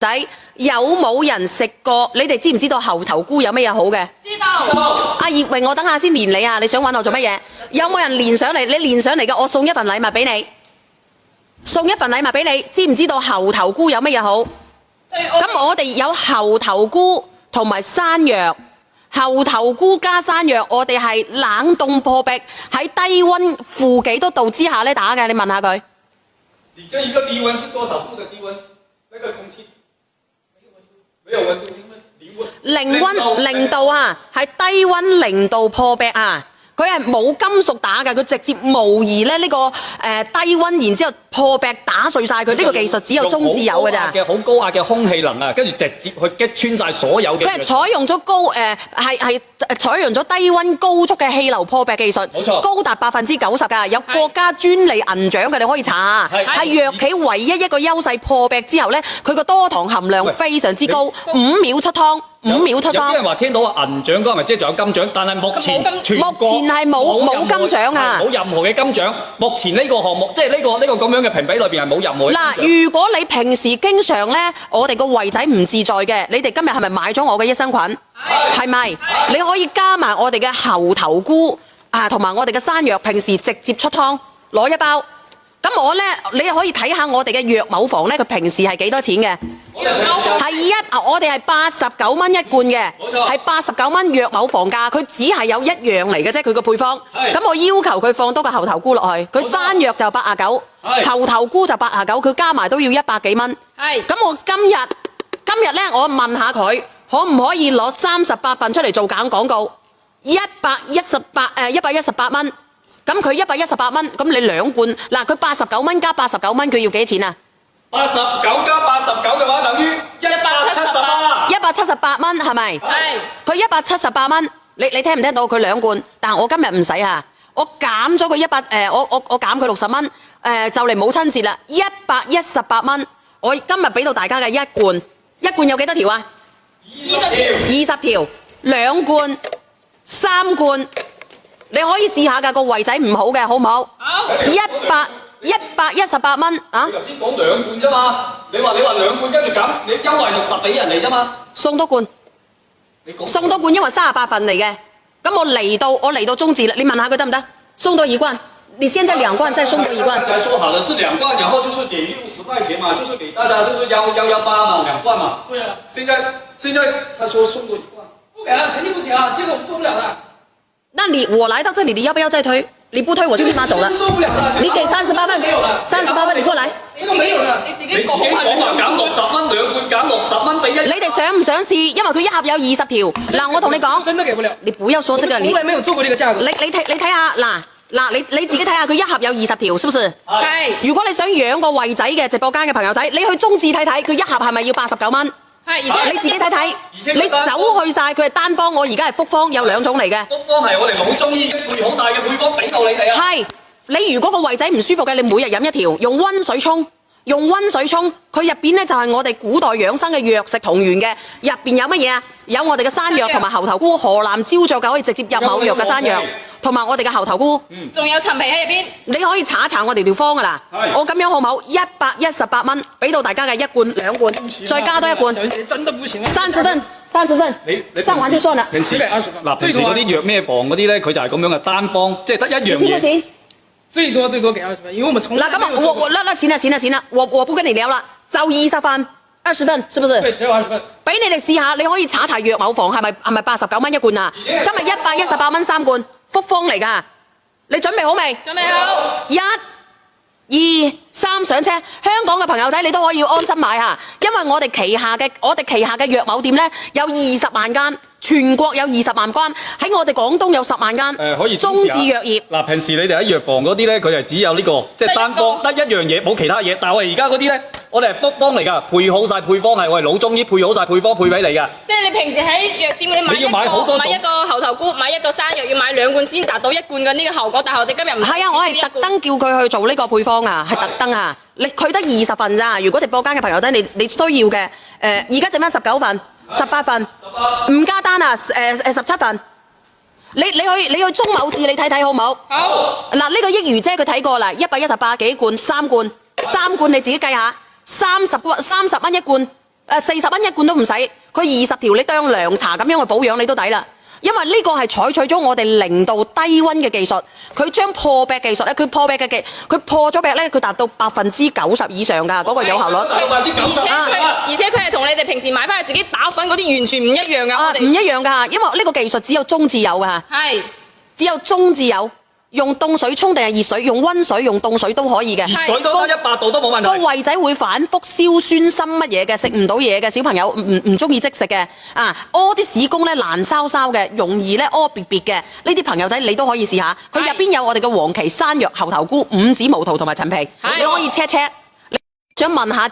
仔，有冇人食過？你哋知唔知道猴頭菇有咩嘢好嘅？知道。阿葉榮，我等下先連你啊！你想揾我做乜嘢？有冇人連上嚟？你連上嚟嘅，我送一份禮物俾你。送一份禮物俾你，知唔知道猴頭菇有乜嘢好？咁我哋有猴頭菇同埋山藥。猴頭菇加山藥，我哋係冷凍破壁，喺低溫負幾多度之下咧打嘅。你問下佢。你這一個低溫是多少度的低溫？那個空氣沒有溫度，零溫0度啊，係低溫0度破壁啊。佢係冇金屬打嘅，佢直接模擬咧呢個低溫，然之後破壁打碎晒佢。呢個技術只有中字有嘅咋。好高壓嘅空氣能啊，跟住直接去擊穿晒所有嘅。佢係採用咗採用咗低溫高速嘅氣流破壁技術，冇錯，高達90%㗎，有國家專利銀獎嘅，你可以查下。係藥企唯一一個優勢，破壁之後咧，佢個多糖含量非常之高，5秒出湯。5秒出湯。有啲人話聽到銀獎嗰個咪即係仲有金獎，但係目前全國係冇金獎啊！冇任何嘅金獎。目前呢個項目即係呢個咁樣嘅評比裏邊係冇任何。嗱，如果你平時經常咧，我哋個胃仔唔自在嘅，你哋今日係咪買咗我嘅益生菌？係咪？你可以加埋我哋嘅猴頭菇啊，同埋我哋嘅山藥，平時直接出湯攞一包。咁我咧，你可以睇下我哋嘅藥某房咧，佢平時係幾多錢嘅？我哋係89蚊一罐嘅，係89蚊藥某房價，佢只係有一樣嚟嘅啫，佢個配方。咁我要求佢放多個猴頭菇落去，佢山藥就89，猴頭菇就89，佢加埋都要100幾蚊。咁我今日咧，我問下佢可唔可以攞38份出嚟做廣告，118蚊。咁佢118蚊，咁你2罐，嗱佢89蚊加89蚊，佢要幾錢啊？89加89嘅話等於178蚊，係咪？係。佢178蚊，你聽唔聽到？佢2罐，但係我今日唔使啊，我減咗佢我減佢60蚊，就嚟母親節啦，118蚊，我今日俾到大家嘅一罐有幾多條啊？20條，2罐，3罐。你可以試下㗎，個胃仔唔好嘅，好唔好？好。118蚊啊！你頭先講2罐啫嘛，你話2罐跟住咁，你優惠60俾人嚟啫嘛。送多罐。送多罐，因為38份嚟嘅。咁我嚟到中字啦，你問下佢得唔得？送多1罐，你現在2罐，再送多1罐。剛才說好的是2罐，然後就是給60塊錢嘛，就是給大家就是118嘛，2罐嘛。對啊。現在他說送多1罐。不給啊，肯定不行啊，這個我們做不了的。那我來到這裡，你要不要再推？你不推我就立馬走了。做不了了。你給38份，38份你過來。這個沒有的，你自己講話減60蚊2罐，減60蚊俾1。你哋想唔想試？因為佢一盒有20條。嗱，我同你講。真的給不了。你不要說這個。從來沒有做過這個價格。你睇下，嗱，你自己睇下，佢一盒有20條，是不是？係。如果你想養個胃仔嘅直播間嘅朋友仔，你去中字睇睇，佢一盒係咪要89蚊？係，你自己睇睇，你走去晒，佢係單方，我而家係複方，有2種嚟嘅。複方係我哋老中醫配好晒嘅配方俾到你哋啊。係，你如果個胃仔唔舒服嘅，你每日飲1條，用溫水沖，佢入邊咧就係我哋古代養生嘅藥食同源嘅，入邊有乜嘢啊？有我哋嘅山藥同埋猴頭菇，河南焦作嘅可以直接入某藥嘅山藥，同埋我哋嘅猴頭菇。仲有陳皮喺入邊。你可以查一查我哋條方噶啦。我咁樣好唔好？118蚊，俾到大家嘅1罐2罐，再加多1罐。真的不行。30份。你生完就算啦。平時嗱，平時嗰啲藥咩房嗰啲咧，佢就係咁樣嘅單方，即係得一樣嘢。最多給20份，因為我們從來。那行了，我不跟你聊了，就20份，20份，是不是？對，只有20份。俾你哋試下，你可以查查藥某房係咪89蚊1罐啊？今日118蚊3罐，複方嚟㗎。你準備好未？準備好。1、2、3上車，香港嘅朋友仔你都可以安心買下，因為我哋旗下嘅藥某店咧有20萬間。全國有20萬間，喺我哋廣東有10萬間。可以中字藥業。嗱，平時你哋喺藥房嗰啲咧，佢就只有呢個，即係單方得一樣嘢，冇其他嘢。但係我哋而家嗰啲咧，我哋係複方嚟㗎，配好晒配方係我哋老中醫配好晒配方配俾你㗎。即係你平時喺藥店你要買一個猴頭菇，買一個山藥，要買2罐先達到1罐嘅呢個效果。但係我哋今日唔係啊，我係特登叫佢去做呢個配方啊，係特登啊。佢得20份咋，如果直播間嘅朋友仔你需要嘅，而家剩翻19份。18份，唔加單啊！17份，你去中某字你睇睇好唔好？好。嗱，呢個益如姐佢睇過啦，118幾罐3罐你自己計下，30蚊1罐40蚊一罐都唔使，佢20條你當涼茶咁樣去保養你都抵啦。因為呢個係採取咗我哋0度低溫嘅技術，佢將破壁技術咧，佢破咗壁咧，佢達到90%以上㗎嗰個有效率。而且佢係同你哋平時買翻去自己打粉嗰啲完全唔一樣㗎。唔一樣㗎，因為呢個技術只有中至有㗎。係，只有中至有。用凍水沖定係熱水，用溫水、用凍水都可以嘅。熱水都得100度都冇問題。個胃仔會反覆燒酸心乜嘢嘅，食唔到嘢嘅小朋友唔中意即食嘅屙啲屎公咧爛燒燒嘅，容易咧屙別別嘅呢啲朋友仔你都可以試下。佢入邊有我哋嘅黃芪、山藥、猴頭菇、五子毛桃同埋陳皮，你可以 check。你想問下？